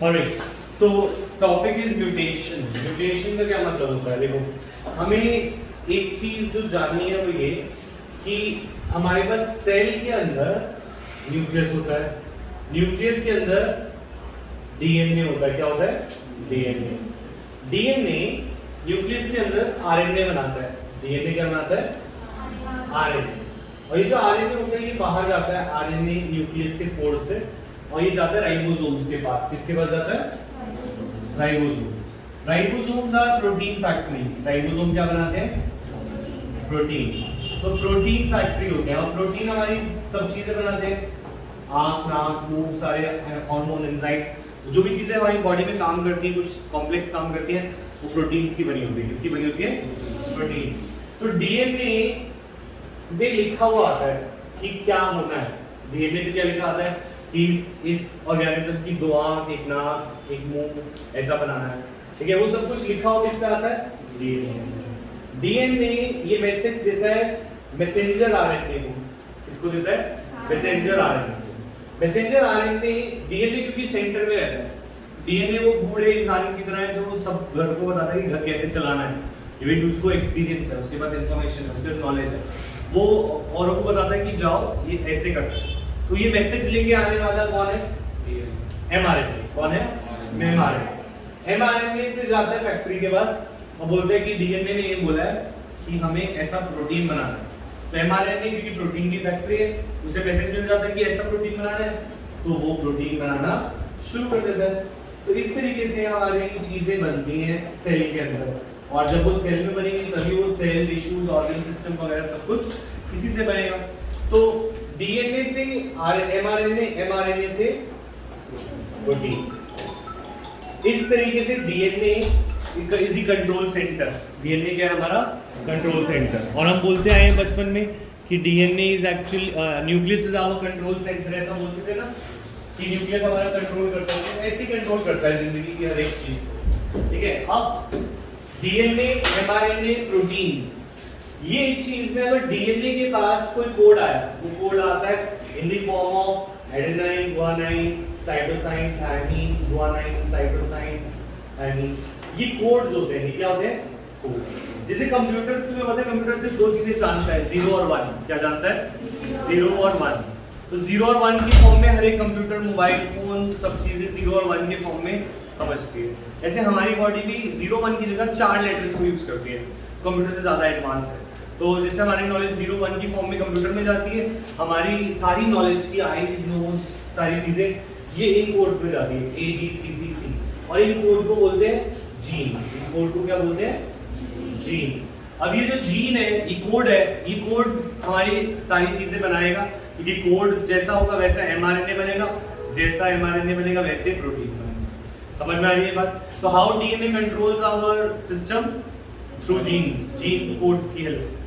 Alright, तो topic is mutation. Mutation का क्या मतलब होता है? देखो, हमें एक चीज जो जाननी है वो ये कि हमारे पास सेल के अंदर न्यूक्लियस होता है, न्यूक्लियस के अंदर डीएनए होता है। क्या होता है? डीएनए। डीएनए न्यूक्लियस के अंदर आरएनए बनाता है। डीएनए क्या बनाता है? आरएनए। और ये जो आरएनए होता है ये बाहर जाता है, आरएनए न्यूक्लियस के पोर से, और ये जाता है राइबोसोम्स के पास। किसके पास जाता है? Ribosomes. Ribosomes are protein factories. Ribosome क्या बनाते हैं? प्रोटीन। तो प्रोटीन फैक्ट्री होते हैं, और प्रोटीन हमारी सब चीजें बनाते हैं, आंख, नाक, मुंह, सारे हार्मोन, एंजाइम, जो भी चीजें हमारी बॉडी में काम करती हैं, कुछ कॉम्प्लेक्स काम करती हैं, वो प्रोटीन्स की बनी होती है। किसकी बनी होती है? प्रोटीन। तो डीएनए में लिखा हुआ आता है कि क्या होना है। डीएनए में क्या लिखा आता है कि इस ऑर्गेनिज्म की दो आंख, एक नाक, एक मुंह ऐसा बनाना है। ठीक है, वो सब कुछ लिखा हुआ किस पे आता है? डीएनए। डीएनए ये मैसेज देता है मैसेंजर आरएनए को। किसको देता है? Messenger RNA. Messenger RNA DNA क्योंकि सेंटर में रहता है। डीएनए वो बूढ़े इंसान की तरह है जो सब घर को बताता है कि घर कैसे चलाना है। ये भी उसको एक्सपीरियंस है, उसके पास इंफॉर्मेशन है, उसके पास नॉलेज है, वो औरों को बताता है कि जाओ ये ऐसे करते हैं। तो ये मैसेज लेके आने वाला कौन है? एमआरएनए। कौन है? एमआरएनए। एमआरएनए फिर जाता है फैक्ट्री के पास और बोलते हैं कि डीएनए ने ये बोला है कि हमें ऐसा प्रोटीन बनाना है। तो एमआरएनए क्योंकि प्रोटीन की फैक्ट्री है, उसे मैसेज मिल जाता है कि ऐसा प्रोटीन बनाना है, तो वो प्रोटीन बनाना शुरू कर देता है। तो इस तरीके से हमारी चीजें बनती हैं सेल के अंदर, और जब वो सेल में बनेंगी तभी वो सेल, टिश्यूज, ऑर्गन सिस्टम वगैरह सब कुछ इसी से बनेगा। तो डीएनए से एमआरएनए, एमआरएनए से प्रोटीन। इस तरीके से DNA is the control centre. DNA क्या है? हमारा कंट्रोल सेंटर। और हम बोलते आए हैं बचपन में कि DNA is actually nucleus is our control centre. ऐसा बोलते थे ना कि न्यूक्लियस हमारा कंट्रोल करता है, ऐसे ही कंट्रोल करता है जिंदगी की हर एक चीज को। ठीक है, अब डीएनए, एमआरएनए, प्रोटीन्स, ये एक चीज में अगर डीएनए के पास कोई कोड आया, वो कोड आता है in the form of adenine, guanine, cytosine, thymine, guanine, cytosine, thymine. ये कोड्स होते हैं। क्या होते हैं? कोड। जैसे कंप्यूटर, तुम्हें पता है कंप्यूटर सिर्फ दो चीजें जानता है, 0 और 1। क्या जानता है? 0 और 1। तो 0 और 1 के फॉर्म में हर एक कंप्यूटर, मोबाइल फोन, सब चीजें 0 और 1 के फॉर्म में समझती है। ऐसे हमारी बॉडी भी 0 1 की जगह 4 लेटर्स को यूज करती है, कंप्यूटर से ज्यादा एडवांस है। तो जैसे हमारी नॉलेज 0 1 की फॉर्म में कंप्यूटर में जाती है, हमारी सारी नॉलेज की आईज, नोज, सारी चीजें ये इन कोड्स में जाती है, ए जी सी डी सी। और इन कोड को बोलते हैं जीन। इन कोड को क्या बोलते हैं? जीन। अब ये जो जीन है, ये कोड है, ये कोड हमारी सारी चीजें बनाएगा, क्योंकि कोड जैसा होगा वैसा एमआरएनए बनेगा, जैसा एमआरएनए बनेगा वैसे प्रोटीन बनेगा। समझ में आ रही है बात? तो how DNA controls our system? Through genes, genes codes की हेल्प से।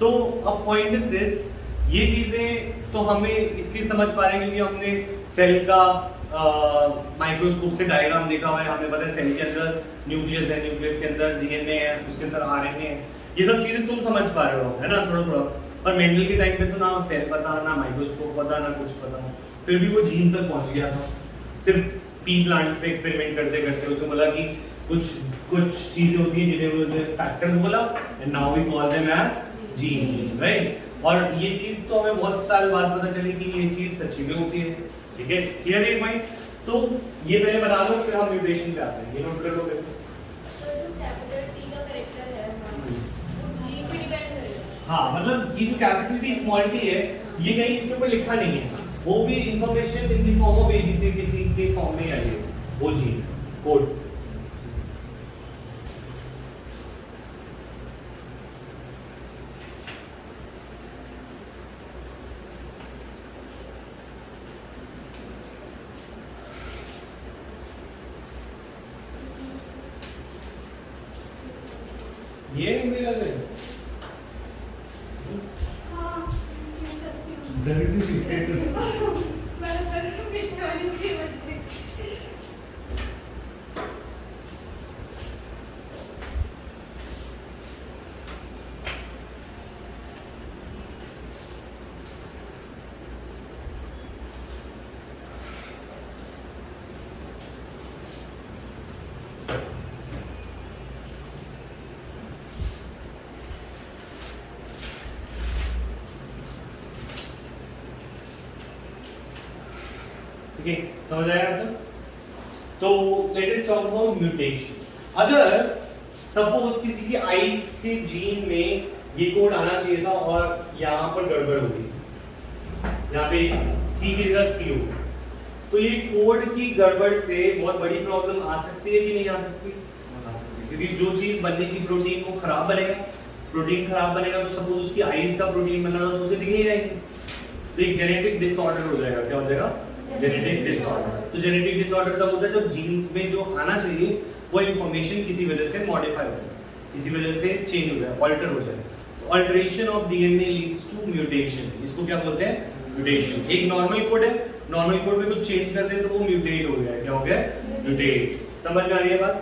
तो अब पॉइंट इज दिस, ये चीजें तो हमें इसलिए समझ पा रहे हैं क्योंकि हमने सेल का माइक्रोस्कोप से डायग्राम देखा हुआ है। हमें पता है सेल के अंदर न्यूक्लियस है, न्यूक्लियस के अंदर डीएनए है, उसके अंदर आरएनए है। ये सब चीजें तुम समझ पा रहे हो, है ना, थोड़ा थोड़ा। पर मेंडल के टाइम पे तो ना सेल पता, ना माइक्रोस्कोप पता, ना कुछ पता, फिर भी वो जीन तक पहुंच गया था। सिर्फ पी प्लांट्स पे एक्सपेरिमेंट करते करते उसने बोला कि कुछ चीजें होती हैं जिन्हें वो फैक्टर्स बोला, and now we call them as genes, right? और ये चीज तो हमें बहुत साल बाद पता चली कि ये चीज सच्ची में होती है। ठीक है, क्लियर है पॉइंट? तो ये पहले बना लो, फिर हम म्यूटेशन पे आते हैं। ये नोट कर लो। हाँ, मतलब ये जो कैपिटल टी स्मॉल टी है, ये कहीं इसके ऊपर लिखा नहीं है, वो भी information in the form of AGC किसी के फॉर्म में आई है, वो जीन कोड। ये मेरा है ओके, समझ आया आपको? तो let us talk about mutation. अगर सपोज किसी की आइज के जीन में ये कोड आना चाहिए था और यहाँ पर गड़बड़ हो गई, यहाँ पे सी की जगह सी हो, तो ये कोड की गड़बड़ से बहुत बड़ी प्रॉब्लम आ सकती है कि नहीं आ सकती? आ सकती है, क्योंकि जो चीज बनने की प्रोटीन वो खराब बनेगा, प्रोटीन खराब बनेगा तो सपोज उसकी आइज का प्रोटीन बना था तो उसे दिख नहीं जाएगी, तो एक जेनेटिक डिसऑर्डर हो जाएगा। क्या हो जाएगा? Genetic disorder. तो जेनेटिक डिसऑर्डर तब होता है जब जीन्स में जो आना चाहिए वो इंफॉर्मेशन किसी वजह से मॉडिफाई हो जाए, किसी वजह से चेंज हो जाए, ऑल्टर हो जाए। तो alteration of DNA leads to mutation, इसको क्या बोलते हैं? म्यूटेशन। एक नॉर्मल कोड है, नॉर्मल कोड में कुछ चेंज कर दें तो वो म्यूटेट हो गया। क्या हो गया? म्यूटेट। समझ में आ रही है बात?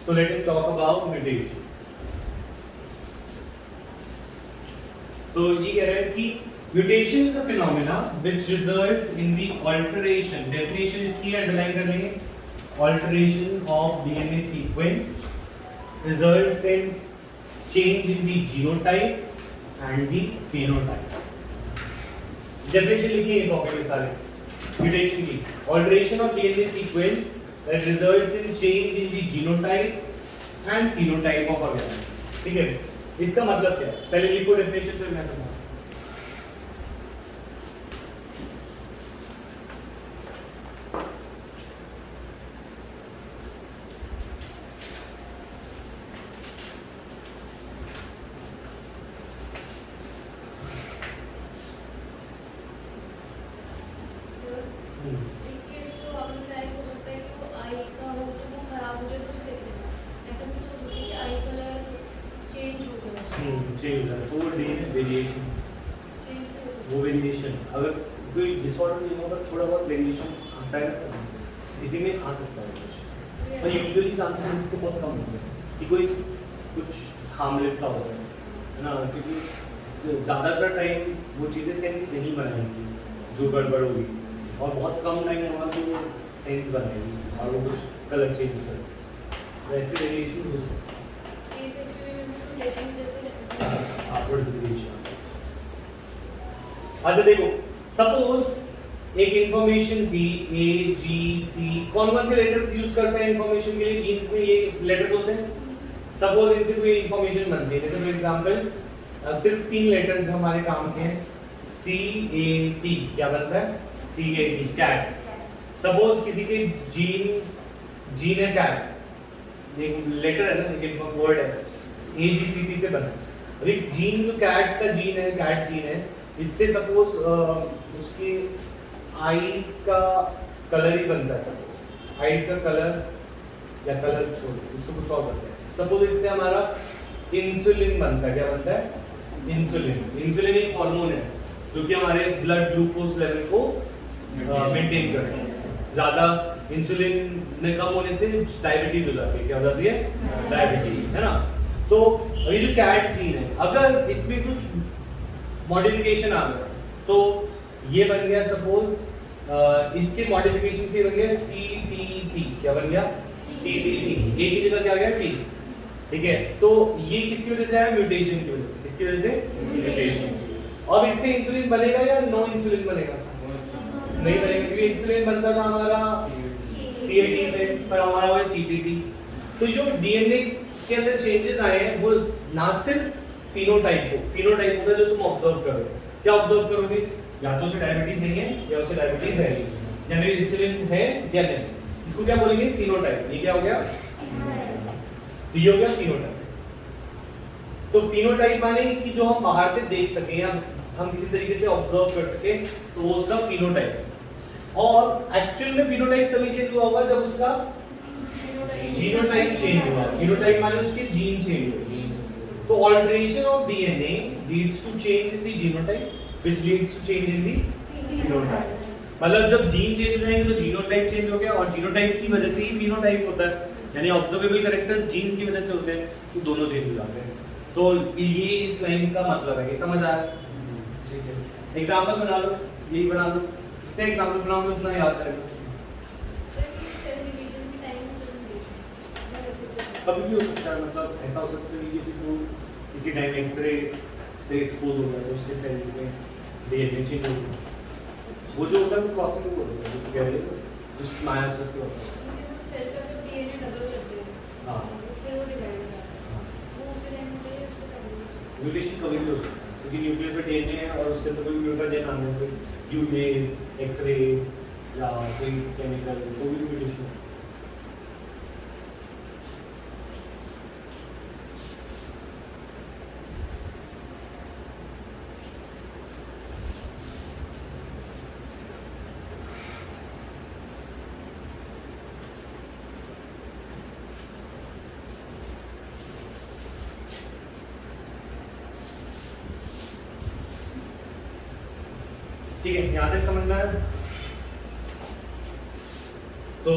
तो let us talk about mutations. तो ये कह रहे हैं कि mutation is a phenomena which results in the alteration, definition इसकी अंडरलाइन कर लेंगे, alteration of DNA sequence results in change in the genotype and the phenotype. Definition लिखिए टॉपिक में सारे म्यूटेशन की। Alteration of DNA sequence that results in change in the genotype and phenotype of organism. ठीक है, इसका मतलब क्या है? पहले लिखो डेफिनेशन, फिर मैं समझाऊंगा। अगर कोई डिसऑर्डर नहीं होगा, थोड़ा बहुत वेरिएशन आता है ना सब, इसी में आ सकता है। पर यूजुअली चांसेस इसके बहुत कम होते हैं कि कोई कुछ हार्मलेस सा होगा, है ना, क्योंकि ज़्यादातर टाइम वो चीज़ें सेंस नहीं बनाएंगी जो गड़बड़ होगी, और बहुत कम टाइम होगा तो वो सेंस बनाएगी और वो कुछ कलर चेंज करेगी। वैसे वेरिएशन हो सकता है। अच्छा देखो, सपोज एक इंफॉर्मेशन थी ए जी सी, कौन कौन से लेटर्स यूज करते हैं इंफॉर्मेशन के लिए? जीन्स में ये लेटर्स होते हैं। सपोज इनसे कोई इंफॉर्मेशन बनती है, जैसे फॉर एग्जांपल सिर्फ 3 लेटर्स हमारे काम के हैं, सी ए टी। क्या बनता है? सी ए टी, कैट। सपोज किसी के जीन है कैट, एक लेटर है ना, एक वर्ड है, ए जी सी टी से बना। अभी जीन जो कैट का जीन है, कैट जीन है, इससे सपोज उसकी आईज का कलर ही बनता है। सपोज आईज का कलर या कलर छोड़, इसको कुछ और बनता है। सपोज इससे हमारा इंसुलिन बनता है। क्या बनता है? इंसुलिन। इंसुलिन एक हार्मोन है जो कि हमारे ब्लड ग्लूकोज लेवल को मेंटेन करता है। ज्यादा इंसुलिन ने कम होने से डायबिटीज हो जाती है। क्या हो जाती है? डायबिटीज, है ना। तो अभी जो कैट जीन है, अगर इसमें कुछ मॉडिफिकेशन आ गया तो ये बन गया, सपोज इसके मॉडिफिकेशन से बन गया CTP। क्या बन गया? CTP। ए की जगह क्या आ गया? T। ठीक है, तो ये किसकी वजह से आया? म्यूटेशन की वजह से। किसकी वजह से? म्यूटेशन। अब इससे इंसुलिन बनेगा या नो इंसुलिन बनेगा? नहीं बनेगा, क्योंकि इंसुलिन बनता था हमारा CAT से, पर हमारा हुआ CTT। तो जो डीएनए के अंदर चेंजेस आए हैं वो ना सिर्फ फिनोटाइप होता है जो तुम ऑब्जर्व करोगे। क्या ऑब्जर्व करोगे? या तो उसे डायबिटीज नहीं है या उसे डायबिटीज है, यानी इंसुलिन है या नहीं। इसको क्या बोलेंगे? फिनोटाइप। ये क्या हो गया? तो ये हो गया फिनोटाइप। तो फिनोटाइप माने कि जो हम बाहर से देख सकें या हम किसी तरीके से ऑब्जर्व कर सकें, तो वो उसका फिनोटाइप। और एक्चुअल में फिनोटाइप तभी चेंज हुआ होगा जब उसका जीनोटाइप चेंज हुआ। जीनोटाइप माने उसके जीन चेंज हुए। तो alteration of DNA leads to change in the genotype, which leads to change in the phenotype. मतलब जब जीन चेंज हो जाएंगे तो जीनोटाइप चेंज हो गया, और जीनोटाइप की वजह से ही फिनोटाइप होता है, यानी ऑब्जर्वेबल कैरेक्टर्स जीन्स की वजह से होते हैं, तो दोनों चेंज हो जाते हैं। तो ये इस लाइन का मतलब है। ये समझ आया? ठीक है, एग्जांपल बना लो, यही बना लो, जितने एग्जांपल बनाओगे उतना याद रहेगा। कभी भी हो सकता है, मतलब ऐसा हो सकता है कि किसी को किसी टाइम एक्सरे से एक्सपोज हो गया तो उसके सेल्स में डीएनए चेंज हो गया। वो जो होता है वो क्रॉसिंग होता है, जो कह रहे हैं उस मायोसिस के ऊपर। सेल का जब डीएनए डबल करते हैं हाँ फिर वो डिवाइड हो जाता है, वो उसी टाइम पे उससे पहले हो सकता म्यूटेशन कभी भी हो सकता है क्योंकि न्यूक्लियस में डीएनए है और उसके अंदर कोई म्यूटेशन आने से यूरेज एक्सरेज या कोई केमिकल कोई भी म्यूटेशन हो सकता है। ठीक है, यहाँ तक समझ में आया? तो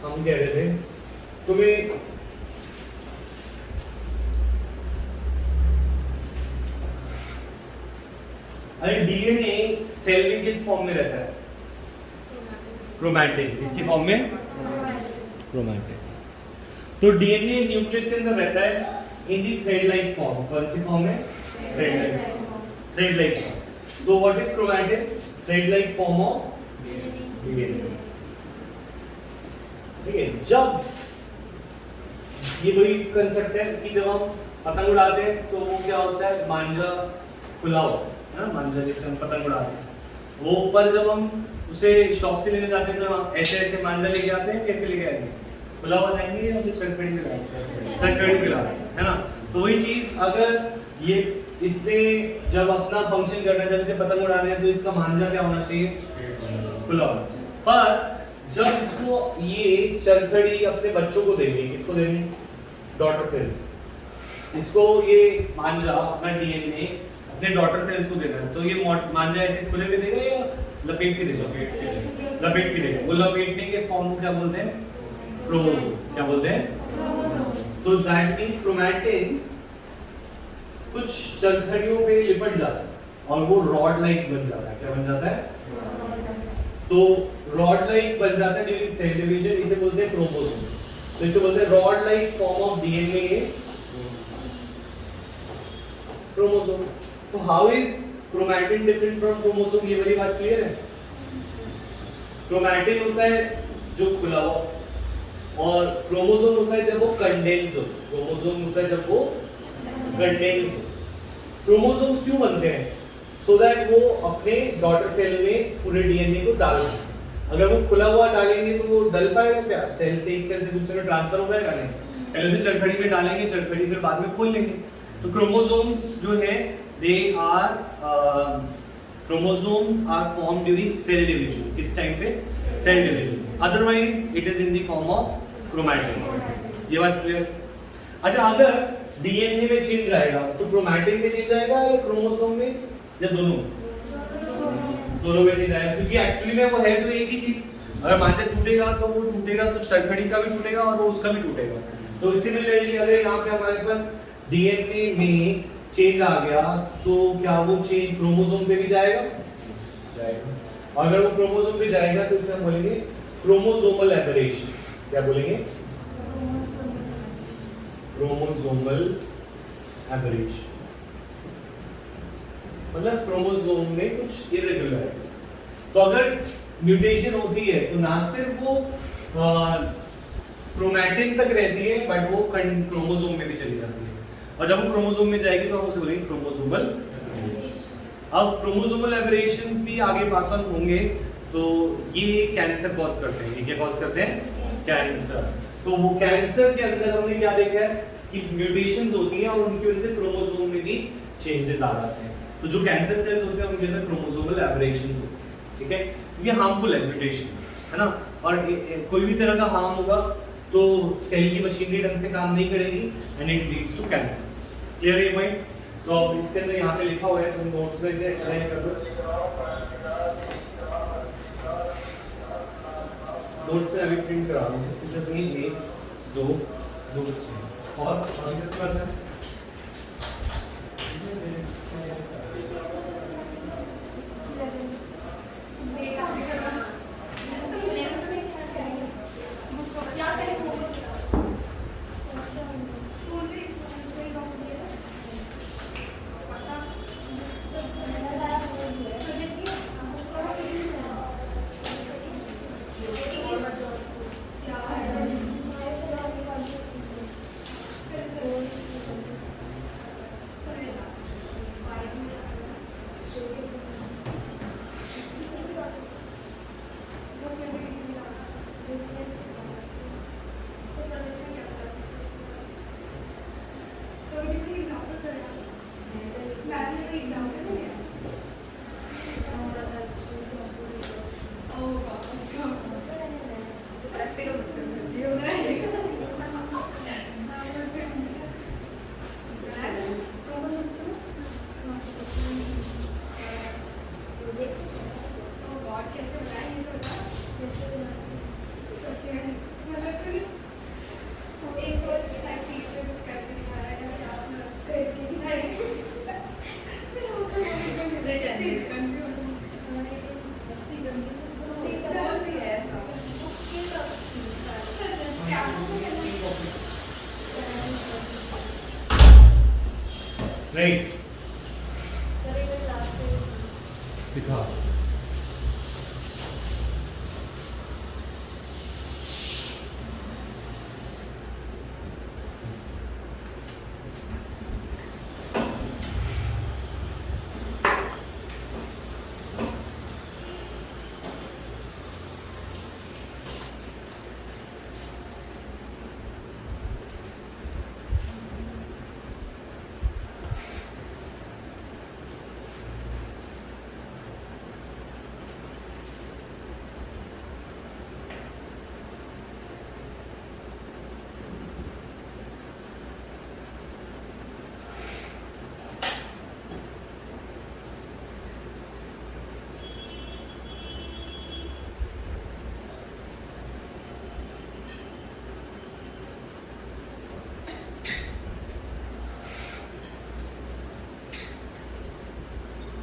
हम कह रहे थे तुम्हें अरे डीएनए सेल में किस फॉर्म में रहता है? क्रोमैटिन। किसकी फॉर्म में? क्रोमैटिन। तो डीएनए न्यूक्लियस के अंदर रहता है in the thread like form. कौन सी फॉर्म में? Thread like form. तो what is chromatin? Thread like form of DNA. ठीक है, जब ये वही कंसेप्ट है कि जब हम पतंग उड़ाते हैं तो वो क्या होता है, मांझा खुला होता है ना, मांझा जिससे हम पतंग उड़ाते हैं वो ऊपर जब हम उसे शॉप से लेने जाते हैं तो हम ऐसे ऐसे मांझा लेके आते हैं, कैसे लेके आएंगे? खुला हुआ लाएंगे या उसे चरखड़ी पे लाएंगे? चरखड़ी पे लाएंगे, है ना। तो वही चीज अगर ये इसने जब अपना फंक्शन करना है, जब इसे पतंग उड़ाना है तो इसका मांझा क्या होना चाहिए? खुला होना चाहिए। पर जब इसको ये चरखड़ी अपने बच्चों को देंगे, किसको देंगे? Daughter cells. इसको ये मांझा अपना डीएनए अपने डॉटर सेल्स को देना है, तो ये मांझा ऐसे खुले में देगा या लपेट के देगा? लपेट के देगा। वो लपेटने के फॉर्म को क्या बोलते हैं? क्रोमोसोम। क्या बोलते हैं? तो दैट मींस क्रोमैटिन कुछ चरखड़ियों पे लिपट जाता है और वो रॉड लाइक बन जाता है। क्या बन जाता है? तो रॉड लाइक बन जाता है ड्यूरिंग सेल डिवीजन, इसे बोलते हैं क्रोमोसोम। तो इसे बोलते हैं rod like form of DNA is chromosome. तो how is chromatin different from chromosome? ये वाली बात क्लियर है? क्रोमैटिन होता है जो खुला हुआ और क्रोमोसोम होता है जब वो कंडेंस हो। क्रोमोसोम होता है जब वो कंडेंस हो। क्रोमोसोम्स क्यों बनते हैं? सो दैट वो अपने डॉटर सेल में पूरे डीएनए को डाल दें। अगर वो खुला हुआ डालेंगे तो वो डल पाएगा क्या? सेल से एक सेल से दूसरे में ट्रांसफर हो पाएगा नहीं। पहले उसे चरखड़ी में डालेंगे, चरखड़ी फिर बाद में खोल लेंगे। तो क्रोमोसोम्स जो है they are chromosomes are form during cell division. किस टाइम पे? Cell division. Otherwise it is in the form of chromatin. ये बात क्लियर? अच्छा, अगर डीएनए में चेंज आएगा तो क्रोमैटिन में चेंज आएगा या क्रोमोसोम में या दोनों? दोनों में चेंज आएगा क्योंकि एक्चुअली में वो है तो एक ही चीज। अगर मांझा टूटेगा तो वो टूटेगा तो चरखड़ी का भी टूटेगा और वो उसका भी टूटेगा। तो सिमिलरली अगर यहाँ पे हमारे पास डीएनए में चेंज आ गया तो क्या वो चेंज क्रोमोसोम पे भी जाएगा? जाएगा। और अगर वो क्रोमोसोम पे जाएगा तो इसे हम बोलेंगे क्रोमोसोमल एबरेशन। क्या बोलेंगे? Chromosomal aberration. मतलब क्रोमोसोम में कुछ इरेगुलरिटी। तो अगर म्यूटेशन होती है तो ना सिर्फ वो क्रोमैटिन तक रहती है बट वो क्रोमोसोम में भी चली जाती है। और जब वो क्रोमोसोम में जाएगी तो हम उसे बोलेंगे क्रोमोसोमल एबरेशन। अब क्रोमोसोमल एबरेशंस भी आगे पास ऑन होंगे तो ये कैंसर कॉज करते हैं। ये क्या कॉज करते हैं? कैंसर। तो वो कैंसर के अंदर हमने क्या देखा है कि म्यूटेशंस होती हैं और उनकी वजह से क्रोमोसोम में भी चेंजेस आ जाते हैं। तो जो कैंसर सेल्स होते हैं उनके अंदर क्रोमोसोमल एबरेशंस होते हैं। ठीक है, ये हार्मफुल है म्यूटेशन, है ना। और कोई भी तरह का हार्म होगा तो सेल की मशीनरी ढंग से काम नहीं करेगी and it leads to cancer. Clear है भाई? तो अब इसके अंदर यहाँ पे लिखा हुआ है, तुम नोट्स में इसे अलाइन कर दो। नोट्स में अभी प्रिंट करा दो। इसके साथ नहीं 1 2 2 और इसे थोड़ा सा राइट सर ये लास्ट दिखा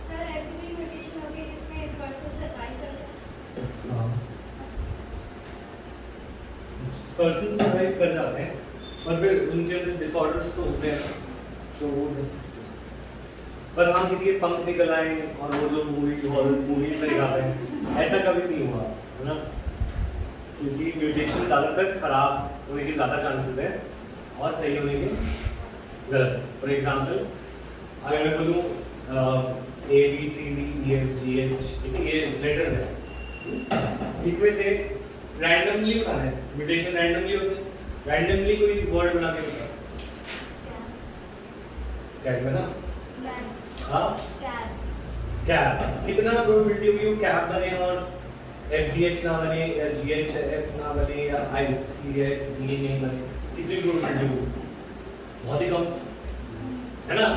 सर ऐसी भी म्यूटेशन होती है जिसमें पर्सन सरवाइव कर जाए। पर्सन सर्वाइव कर जाते हैं पर फिर उनके अंदर डिसऑर्डर्स तो होते हैं तो वो पर हम किसी के पंख निकल आए और वो जो मूवीज में दिखाते हैं ऐसा कभी नहीं हुआ है ना क्योंकि म्यूटेशन ज़्यादातर खराब होने के ज़्यादा चांसेस है और सही होने के गलत। फॉर एग्जांपल अगर मैं बोलूँ A B C D E F G H ये लेटर्स हैं इसमें से रैंडमली उठाना है म्यूटेशन रैंडमली होते हैं रैंडमली कोई वर्ड बना के बता क्या बना हाँ कैब कितना प्रोबेबिलिटी होगी वो कैब बने और FGH ना बने या GHF ना बने या ICH ये नहीं बने कितनी प्रोबेबिलिटी होगी बहुत ही कम है ना।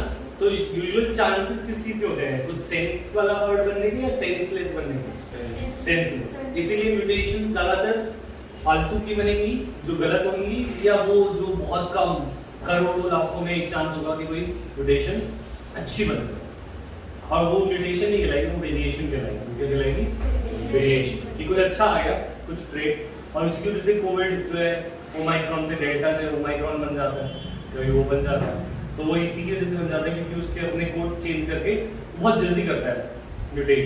तो यूजुअल चांसेस किस चीज के होते हैं कुछ सेंस वाला वर्ड बनने के या सेंसलेस बनने के सेंसलेस इसीलिए म्यूटेशन ज्यादातर फालतू की बनेंगी जो गलत होंगी या वो जो बहुत कम करोड़ों लाखों में एक चांस होगा कि कोई म्यूटेशन अच्छी बन जाए और वो म्यूटेशन नहीं कहलाएगी वो वेरिएशन कहलाएगी क्या कहलाएगी वेरिएशन कि कुछ अच्छा आ गया कुछ ट्रेट और उसकी वजह से कोविड जो है ओमाइक्रॉन से डेल्टा से ओमाइक्रॉन बन जाता है कभी वो बन जाता है तो वो इसी की वजह से बन जाता है क्योंकि उसके अपने कोड्स चेंज करके बहुत जल्दी करता है म्यूटेट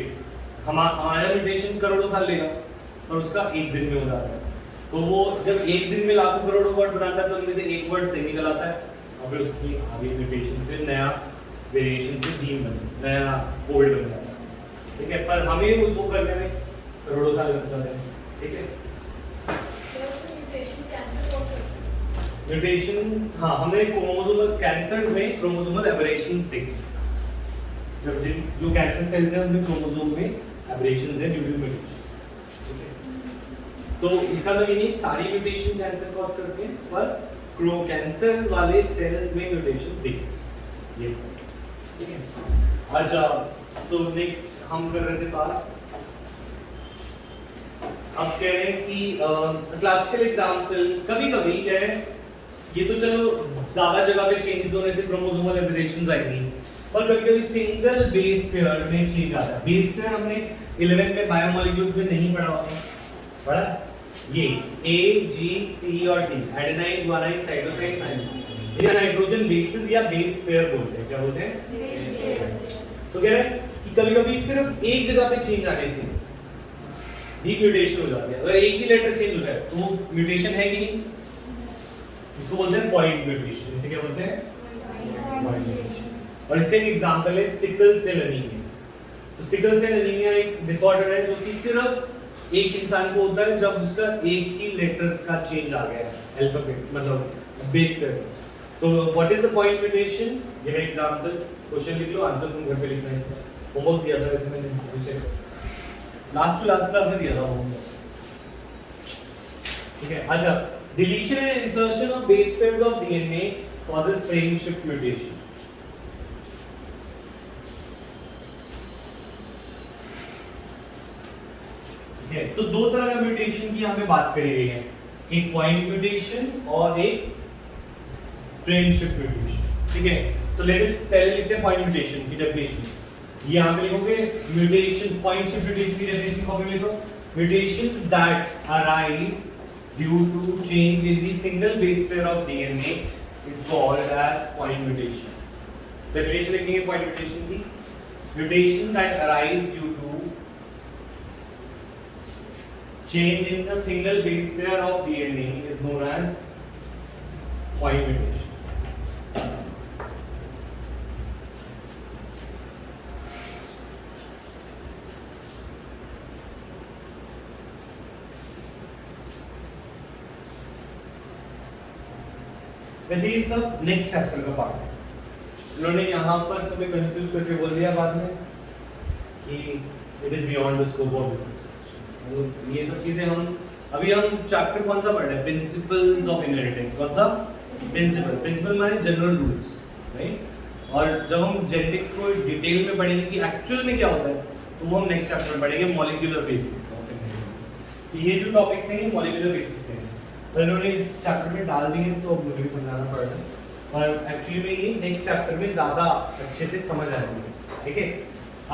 हमारा म्यूटेशन करोड़ों साल लेगा और उसका एक दिन में हो जाता है तो वो जब एक दिन में लाखों करोड़ों वर्ड बनाता है तो उनमें से एक वर्ड सही निकल आता है और फिर उसकी आगे म्यूटेशन से नया वेरिएशन से जीन बन नया कोड बन जाता है ठीक है पर हमें उसको करने में करोड़ों साल लग जाते हैं ठीक है। म्यूटेशन कैंसर हो सकता है म्यूटेशन हाँ हमने क्रोमोसोमल कैंसर्स में क्रोमोसोमल एबरेशंस देखी जब जिन जो कैंसर सेल्स हैं उनमें क्रोमोसोम में एबरेशंस है ड्यू टू म्यूटेशन ठीक है। तो इसका मतलब ये नहीं सारी म्यूटेशन कैंसर कॉज करते हैं पर कैंसर वाले सेल्स में म्यूटेशंस दिखे ये ठीक है। अच्छा तो नेक्स्ट हम कर रहे थे बात अब कह रहे हैं कि क्लासिकल एग्जांपल कभी कभी क्या है ये तो चलो ज्यादा जगह पे चेंजेस होने से क्रोमोसोमल एबरेशंस आएंगी पर कभी कभी सिंगल बेस पेयर में चेंज आता है। बेस पेयर हमने 11 में बायोमोलिक्यूल्स में नहीं पढ़ा होगा पढ़ा ये A G C और T adenine guanine cytosine thymine ये नाइट्रोजन बेसिस या बेस पेयर बोलते हैं क्या बोलते हैं तो कह रहे हैं कि कभी कभी सिर्फ एक जगह पे चेंज आने से भी म्यूटेशन हो जाती है। अगर एक भी लेटर चेंज हो जाए तो वो म्यूटेशन है कि नहीं इसको बोलते हैं पॉइंट म्यूटेशन इसे क्या बोलते हैं पॉइंट म्यूटेशन। और इसका एक एग्जांपल है सिकल सेल एनीमिया। तो सिकल सेल एनीमिया एक डिसऑर्डर है जो कि सिर्फ एक इंसान को होता है जब उसका एक ही लेटर का चेंज आ गया है अल्फाबेट मतलब बेस पे। तो what is the point mutation give an example question लिख लो आंसर तुम घर पे लिखना है इसका होमवर्क दिया था वैसे मैंने पूछे लास्ट टू लास्ट क्लास में दिया था होमवर्क ठीक है। अच्छा deletion and insertion of base pairs of DNA causes frame shift mutation ठीक है। तो दो तरह का म्यूटेशन की यहाँ पे बात करी गई है एक पॉइंट म्यूटेशन और एक फ्रेम शिफ्ट म्यूटेशन ठीक है। तो लेट्स पहले लिखते हैं पॉइंट म्यूटेशन की डेफिनेशन ये यहाँ पे लिखोगे म्यूटेशन पॉइंट शिफ्ट म्यूटेशन की डेफिनेशन कॉपी में लिखो mutations that arise due to change in the single base pair of DNA is called as point mutation definition लिखेंगे पॉइंट म्यूटेशन की. Mutation that arise due to change in the single base pair of DNA is known as point mutation. वैसे ये सब next chapter का part है. उन्होंने यहाँ पर तुम्हें कंफ्यूज करके बोल दिया बाद में कि it is beyond the scope of this. ये सब चीजें हम चैप्टर कौन सा पढ़ रहे हैं? Principles of inheritance. कौन सा? प्रिंसिपल माने जनरल रूल्स, राइट. और जब हम जेनेटिक्स को डिटेल में पढ़ेंगे कि एक्चुअल में क्या होता है, तो वो हम नेक्स्ट चैप्टर में पढ़ेंगे, मॉलिक्यूलर बेसिस ऑफ इनहेरिटेंस. ये जो टॉपिक्स हैं ये मॉलिक्यूलर बेसिस के हैं, तो इन्होंने इस चैप्टर में डाल दिए तो मुझे भी समझाना पड़ रहा है. और एक्चुअली में ये नेक्स्ट चैप्टर में ज्यादा अच्छे से समझ आएंगे. ठीक है.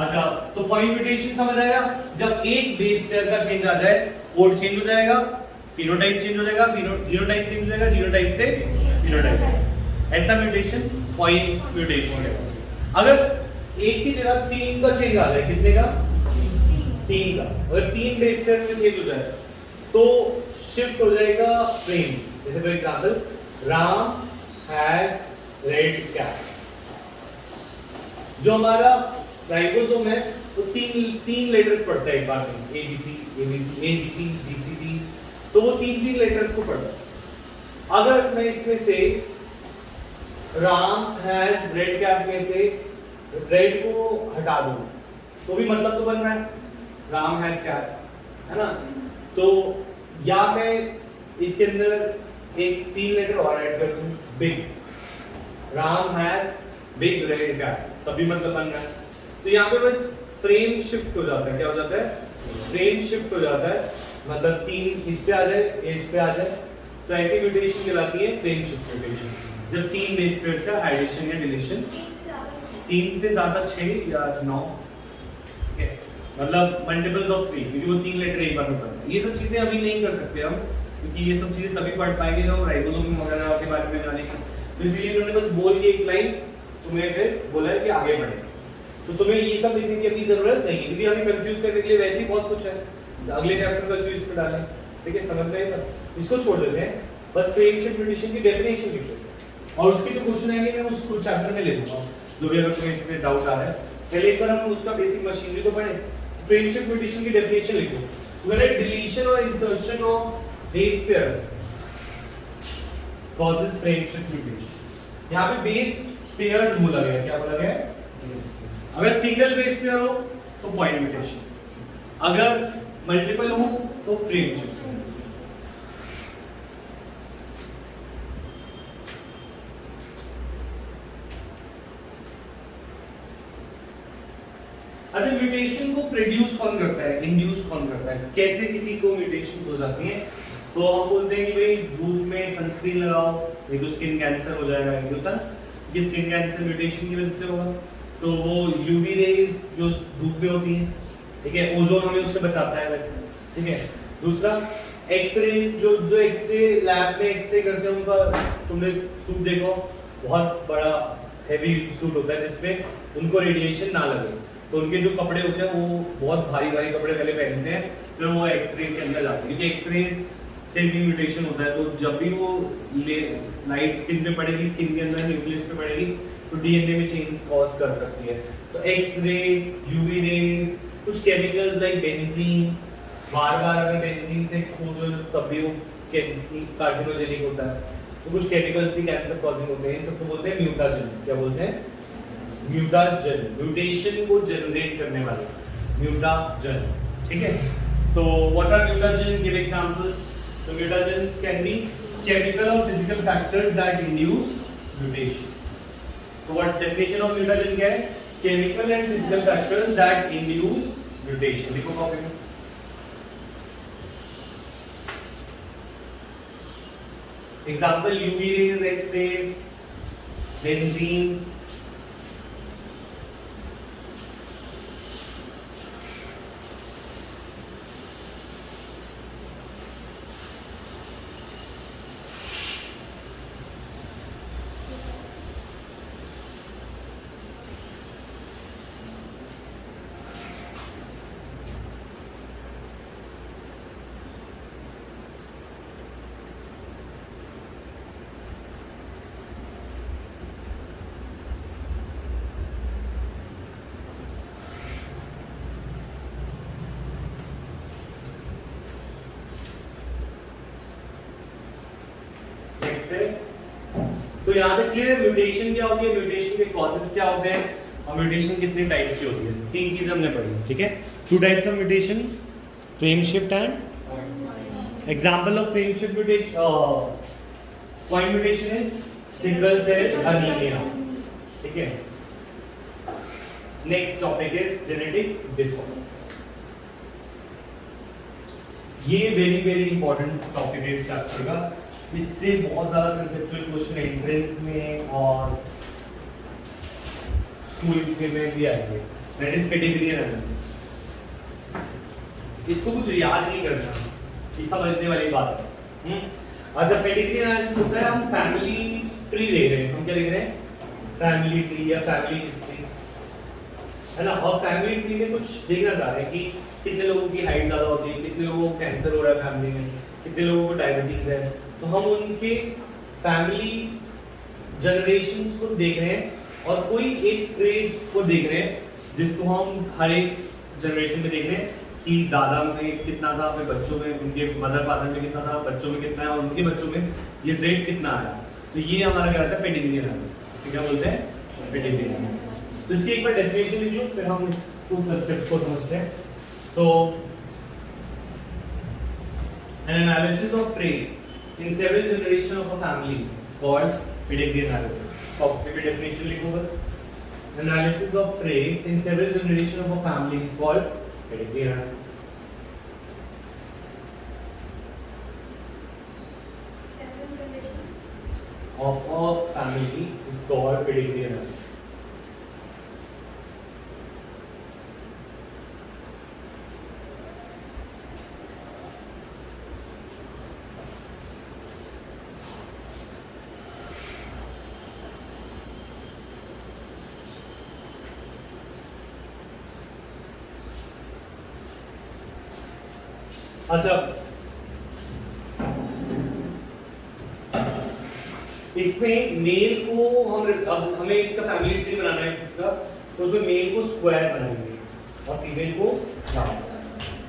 अच्छा, तो पॉइंट म्यूटेशन समझ आया. जब एक बेस पेयर का चेंज आ जाए, कोड चेंज हो जाएगा, फिनोटाइप चेंज हो जाएगा, जीनोटाइप चेंज हो जाएगा, जीनोटाइप से फिनोटाइप. ऐसा म्यूटेशन पॉइंट म्यूटेशन है. अगर एक की जगह 3 का चेंज आ जाए, कितने का? 3 का. अगर 3 बेस पेयर में चेंज हो जाए तो शिफ्ट हो जाएगा फ्रेम. जैसे for example, Ram has red cat. जो हमारा राइबोसोम है वो तीन लेटर्स पढ़ता है एक बार में, ABC, AGC, GCT. तो वो तीन लेटर्स को पढ़ता है. अगर मैं इसमें से राम हैज रेड कैप में से रेड को हटा दूं तो भी मतलब तो बन रहा है राम हैज कैप, है ना. तो या मैं इसके अंदर एक 3 लेटर और ऐड कर दूं, big. Ram has big red cap, तभी मतलब बन रहा है. तो यहाँ पे बस फ्रेम शिफ्ट हो जाता है. क्या हो जाता है? फ्रेम शिफ्ट हो जाता है. मतलब 3 इस पे आ जाए, इस पे आ जाए. तो ऐसी म्यूटेशन कहलाती है फ्रेम शिफ्ट म्यूटेशन. जब 3 बेस पेयर्स का एडिशन या डिलीशन 3 से ज्यादा 6 या 9, ठीक है, मतलब मल्टीपल्स ऑफ 3, क्योंकि वो 3 लेटर एक बार में पढ़ता है. ये सब चीजें अभी नहीं कर सकते हम, क्योंकि ये सब चीजें तभी पढ़ पाएंगे जब हम राइबोसोम वगैरह के बारे में जानेंगे. तो इसलिए उन्होंने बस बोल के एक लाइन तुम्हें फिर बोला है कि आगे बढ़े. तो तुम्हें ये सब लिखने की अभी जरूरत नहीं है, क्योंकि हमें कंफ्यूज करने के लिए वैसे ही बहुत कुछ है. अगले चैप्टर का क्विज पे डालें. ठीक है, समझ में आया? इसको छोड़ देते हैं, बस फ्रेम शिफ्ट म्यूटेशन की डेफिनेशन लिख लेते हैं और उसके जो क्वेश्चन आएंगे मैं उसको चैप्टर में ले लूंगा. जो भी अगर तुम्हें इस पे डाउट आ रहा है, पहले एक बार हम उसका बेसिक मशीनरी तो पढ़े. फ्रेम शिफ्ट म्यूटेशन की डेफिनेशन लिखो. व्हेन डिलीशन और insertion of base pairs causes frame shift mutation. यहाँ पे बेस पेयर्स बोला गया. क्या बोला गया? अगर सिंगल बेस पेयर हो तो पॉइंट म्यूटेशन, अगर मल्टीपल हो तो फ्रेम शिफ्ट. अच्छा, म्यूटेशन को प्रोड्यूस कौन करता है, इंड्यूस कौन करता है, कैसे किसी को म्यूटेशन हो जाती है? तो हम बोलते हैं कि भाई धूप में सनस्क्रीन लगाओ, ये तो स्किन कैंसर हो जाएगा. ये होता है कि स्किन कैंसर म्यूटेशन की वजह से होगा. तो वो यूवी रेज जो धूप में होती हैं, ठीक है, ओजोन हमें उससे बचाता है वैसे. ठीक है. दूसरा, एक्सरेज जो एक्सरे लैब में एक्सरे करते हैं उनका तुमने सूट देखो, बहुत बड़ा हैवी सूट होता है जिसमें उनको रेडिएशन ना लगे. तो उनके जो कपड़े होते हैं वो बहुत भारी कपड़े पहले पहनते हैं, फिर वो एक्सरे के अंदर जाते हैं, क्योंकि एक्सरेज से भी म्यूटेशन होता है. तो जब भी वो लाइट स्किन पे पड़ेगी, स्किन के अंदर न्यूक्लियस पे पड़ेगी, तो डीएनए में चेंज कॉज कर सकती है. तो एक्सरे, यूवी रेज, कुछ केमिकल्स लाइक बेंजीन, बार अगर बेंजीन से एक्सपोजर तब भी वो कार्सिनोजेनिक होता है. तो कुछ केमिकल्स भी कैंसर कॉजिंग होते हैं. इन सबको बोलते हैं म्यूटाजेंस. क्या बोलते हैं? म्यूटाजन. म्यूटेशन को जनरेट करने वाले म्यूटाजन. ठीक है. तो what are mutagen? Give examples. So mutagens can be chemical or physical factors that induce mutation. So what definition of mutagen क्या है? Chemical and physical factors that induce mutation. लिखो copy में. Example: UV rays, X rays, benzene. Next है, तो यहाँ पे clear है mutation क्या होती है, म्यूटेशन के कॉजेस क्या होते हैं और म्यूटेशन कितने टाइप की होती है। तीन चीजें हमने पढ़ी, ठीक है। Two types of mutation, frame shift and example of frame shift mutation, point mutation is sickle cell anaemia, ठीक है। Next topic is genetic disorder. ये वेरी इंपॉर्टेंट टॉपिक है इस चैप्टर का, इससे बहुत ज्यादा कंसेप्चुअल क्वेश्चन एंट्रेंस में और स्कूल के में भी आएंगे। That is pedigree analysis. इसको कुछ याद नहीं करना, ये समझने वाली बात है। अच्छा, पेडिग्री एनालिसिस होता है, हम फैमिली ट्री देख रहे हैं, हम क्या देख रहे हैं, फैमिली ट्री या फैमिली हिस्ट्री, है ना। और फैमिली ट्री में कुछ देखना चाह रहे हैं कि कितने लोगों की हाइट ज़्यादा होती है, कितने लोगों को कैंसर हो रहा है फैमिली में, कितने लोगों को डायबिटीज़ है। तो हम उनके फैमिली जनरेशंस को देख रहे हैं और कोई एक ट्रेड को देख रहे हैं जिसको हम हर एक जनरेशन में देख रहे हैं कि दादा में कितना था, फिर बच्चों में, उनके मदर फादर में कितना था, बच्चों में कितना है और उनके बच्चों में ये ट्रेड कितना आया। तो ये हमारा क्या होता है, पेडिग्री एनालिसिस। इसे क्या बोलते हैं, पेडिग्री एनालिसिस। तो इसकी एक बार डेफिनेशन लिख लो, फिर हम इसको कंसेप्ट को समझते हैं। तो an analysis of traits in several generations of a family is called pedigree analysis. Copy definition लिखो बस। Analysis of traits in several generations of a family is called pedigree analysis. Seven generation. Of a family is called pedigree analysis. अच्छा, इसमें mail को हम, अब हमें इसका family tree बनाना है किसका, तो उसमें मेल को स्क्वायर बनाएंगे और फीमेल को राउंड।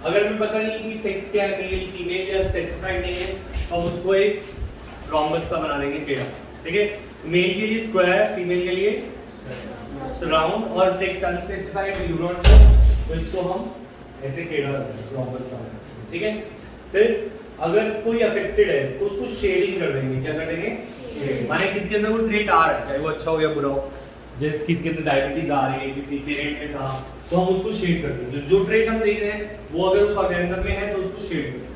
अगर हमें पता नहीं कि सेक्स क्या है, मेल फीमेल या स्पेसिफाइड नहीं है, तो हम उसको एक रोम्बस सा बना देंगे टेढ़ा, ठीक है। मेल के लिए स्क्वायर, फीमेल के लिए राउंड और sex unspecified you don't know, तो इसको हम ऐसे टेढ़ा रोम्बस सा, ठीक है। फिर अगर कोई अफेक्टेड है तो उसको शेडिंग कर देंगे, क्या कर देंगे, शेडिंग। माने किसी के अंदर कोई ट्रेट आ रहा है, चाहे वो अच्छा हो या बुरा हो, जैसे किसी के अंदर डायबिटीज आ रही है, किसी पेरेंट में था, तो हम उसको शेड कर देंगे। जो ट्रेट हम देख रहे हैं वो अगर उस ऑर्गेनिज्म में है तो उसको शेड कर देंगे,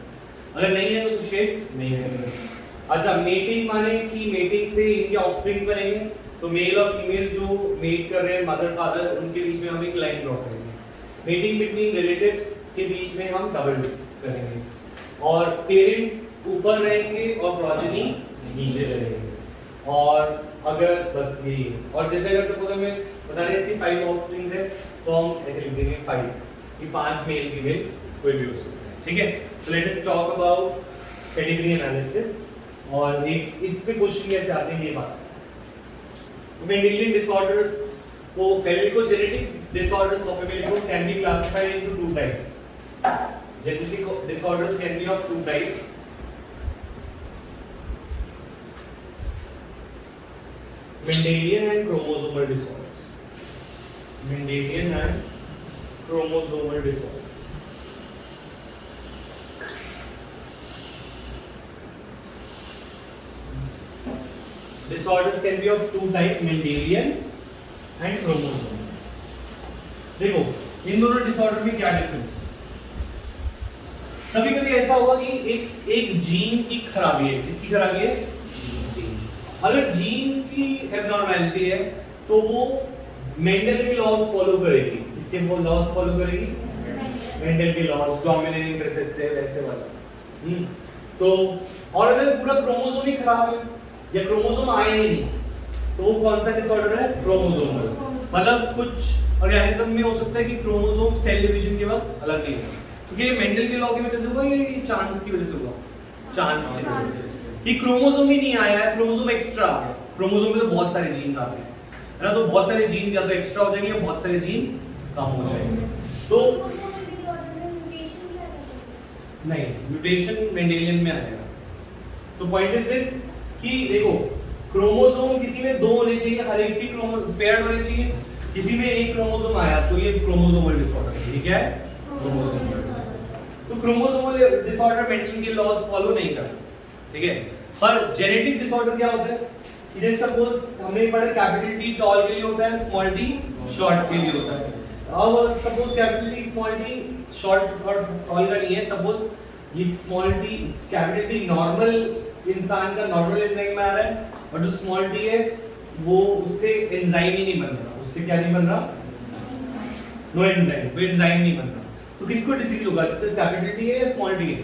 अगर नहीं है तो उसको शेड नहीं करेंगे। अच्छा, मेटिंग माने कि मेटिंग से इनके ऑफस्प्रिंग्स बनेंगे, तो मेल और फीमेल जो मेट कर रहे हैं मदर फादर, उनके बीच में हम एक लाइन ड्रॉ करेंगे। मेटिंग बिटवीन रिलेटिव्स के बीच में हम डबल करेंगे और पेरेंट्स ऊपर रहेंगे और प्रोजेनी नीचे रहेंगे। और अगर बस यही है, और जैसे अगर सपोज हमें बता रहे हैं इसकी 5 ऑफस्प्रिंग्स है, तो हम ऐसे लिख देंगे 5 कि 5 मेल फीमेल कोई भी हो सकता है, ठीक है। तो let us talk about pedigree analysis. और एक इस पे क्वेश्चन कैसे आते हैं ये बात, मेंडेलियन डिसऑर्डर्स को पहले को जेनेटिक डिसऑर्डर्स प्रोबेबली को can be classified into 2 types. Genetic disorders can be of 2 types. Mendelian and chromosomal disorders. Mendelian and chromosomal disorders. Disorders can be of 2 types, Mendelian and chromosomal. देखो इन दोनों disorder में क्या difference है। कभी कभी ऐसा होगा कि एक जीन की खराबी है, किसकी खराबी है, जीन। अगर जीन की एबनॉर्मैलिटी है तो वो मेंडल के लॉज फॉलो करेगी, इसके वो लॉज फॉलो करेगी, मेंडल के लॉज, डोमिनेंट रिसेसिव ऐसे वाला। तो और अगर पूरा क्रोमोसोम ही खराब है या क्रोमोसोम आया ही नहीं, तो वो कौन सा डिसऑर्डर है, क्रोमोसोमल। मतलब कुछ ऑर्गेनिज्म में हो सकता है कि क्रोमोसोम सेल डिवीजन के वक्त अलग नहीं होगा, क्योंकि ये मेंडल के लॉ की वजह से हुआ या ये चांस की वजह से हुआ, चांस की वजह से। ये क्रोमोसोम ही नहीं आया है, क्रोमोसोम एक्स्ट्रा आ गया। क्रोमोसोम में तो बहुत सारे जीन आते हैं, है ना, तो बहुत सारे जीन या तो एक्स्ट्रा हो जाएंगे या बहुत सारे जीन कम हो जाएंगे। तो नहीं, म्यूटेशन मेंडेलियन में आएगा। तो पॉइंट इज दिस कि देखो क्रोमोसोम किसी में 2 होने चाहिए, हर एक की पेयर्ड होने चाहिए, किसी में एक क्रोमोसोम आया तो ये क्रोमोसोमल डिसऑर्डर है। ठीक है, क्रोमोसोमल। तो क्रोमोसोमल डिसऑर्डर मेंडल के लॉज फॉलो नहीं करता। ठीक है, पर जेनेटिक डिसऑर्डर क्या होता है? जैसे सपोज हमने पढ़ा कैपिटल टी टॉल के लिए होता है, स्मॉल टी शॉर्ट के लिए होता है। अब suppose capital T small T short और टॉल का नहीं है, सपोज ये small T capital T normal इंसान का नॉर्मल एंजाइम में आ रहा है और जो स्मॉल टी है वो उससे एंजाइम ही नहीं बन रहा, उससे क्या नहीं बन रहा, नो एंजाइम, वो एंजाइम नहीं बन रहा। तो किसको डिजीज होगा? जिससे कैपिटल टी है या स्मॉल टी है?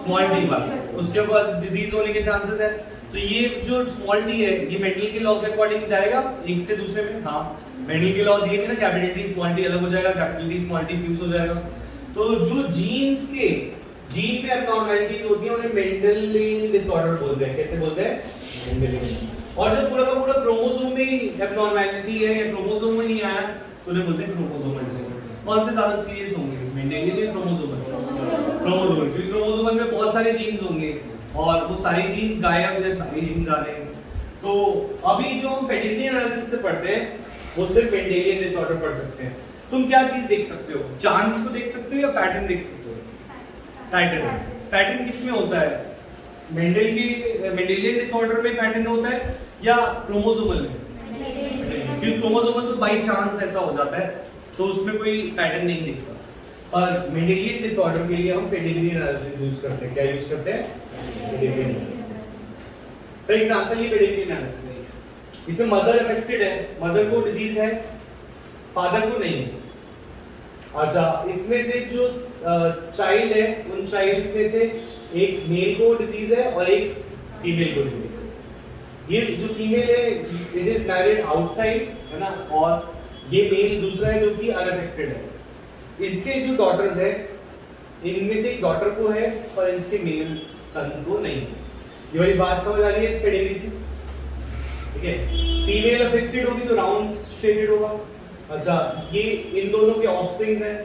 स्मॉल टी का, उसके पास डिजीज होने के चांसेस है। तो ये जो स्मॉल टी है ये मेंडल के लॉ के अकॉर्डिंग जाएगा एक से दूसरे में। हाँ, मेंडल के लॉज ये है ना, कैपिटल टी स्मॉल टी अलग हो जाएगा, capital T small T fuse हो जाएगा। तो जो जीन्स के जीन में एब्नॉर्मैलिटीज होती हैं उन्हें मेंडेलियन डिसऑर्डर बोलते हैं। कैसे बोलते हैं? मेंडेलियन। और जब पूरा का पूरा क्रोमोसोम में एब्नॉर्मैलिटी है या क्रोमोसोम में नहीं आया तो उन्हें बोलते हैं क्रोमोसोमल डिसऑर्डर। कौन से ज्यादा सीरियस होंगे, मेंडेलियन या क्रोमोसोमल? क्रोमोसोमल, क्योंकि क्रोमोसोमल में बहुत सारे जीन्स होंगे और वो सारे जीन्स गायब या सारे जीन्स आ रहे हैं। तो अभी जो हम पेडिग्री एनालिसिस से पढ़ते हैं वो सिर्फ मेंडेलियन डिसऑर्डर पढ़ सकते हैं। तुम क्या चीज देख सकते हो? चांस को देख सकते हो या पैटर्न देख सकते हो? पैटर्न। पैटर्न किस में होता है? मेंडेलियन डिसऑर्डर में पैटर्न होता है या क्रोमोसोमल में? क्योंकि क्रोमोसोमल तो बाय चांस ऐसा हो जाता है तो उसमें कोई पैटर्न नहीं दिखता। पर मेंडेलियन डिसऑर्डर के लिए हम पेडिग्री एनालिसिस यूज करते हैं। क्या यूज करते हैं? Pedigree analysis. फॉर एग्जांपल ये पेडिग्री एनालिसिस है, इसमें मदर अफेक्टेड है, मदर को डिजीज है, फादर को नहीं है। अच्छा, इसमें से जो चाइल्ड है उन चाइल्ड्स में से एक मेल को डिजीज है और एक फीमेल को डिजीज है। ये जो फीमेल है इट इज मैरिड आउटसाइड, है ना, और ये मेल दूसरा है जो कि अनअफेक्टेड है। इसके जो डॉटर्स है इनमें से एक डॉटर को है पर इसके मेल सन्स को नहीं है। ये वाली बात समझ आ रही है इस पेडिग्री से? ठीक है, फीमेल अफेक्टेड होगी तो राउंड शेडेड होगा। अच्छा, ये इन दोनों के ऑफस्प्रिंग्स हैं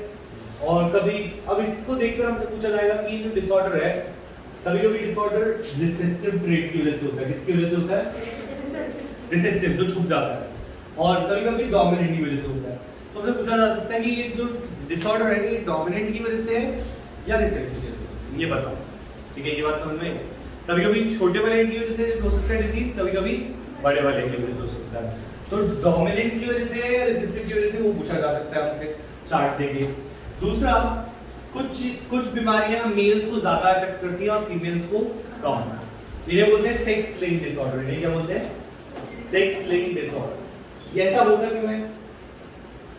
और कभी अब इसको देखकर हमसे पूछा जाएगा कि ये जो डिसऑर्डर है कभी-कभी डिसऑर्डर रिसेसिव ट्रेट की वजह से होता है। किसकी वजह से होता है? रिसेसिव, जो छुप जाता है, और कभी-कभी डोमिनेंट की वजह से होता है। तो हमसे पूछा जा सकता है कि ये जो डिसऑर्डर है ये डोमिनेंट की वजह से है या रिसेसिव की वजह से, ये बताओ। ठीक है, ये बात समझ में? कभी-कभी छोटे वाले की वजह से हो सकता है डिजीज, कभी-कभी बड़े वाले की वजह से हो सकता है। तो डोमिनेंट की वजह से या रिसेसिव की वजह से वो पूछा जा सकता है हमसे चार्ट देके। दूसरा, कुछ बीमारियां मेल्स को ज्यादा अफेक्ट करती हैं और फीमेल्स को कम। इन्हें बोलते हैं सेक्स लिंक्ड डिसऑर्डर। इन्हें क्या बोलते हैं? Sex linked disorder. ये ऐसा होता क्यों है?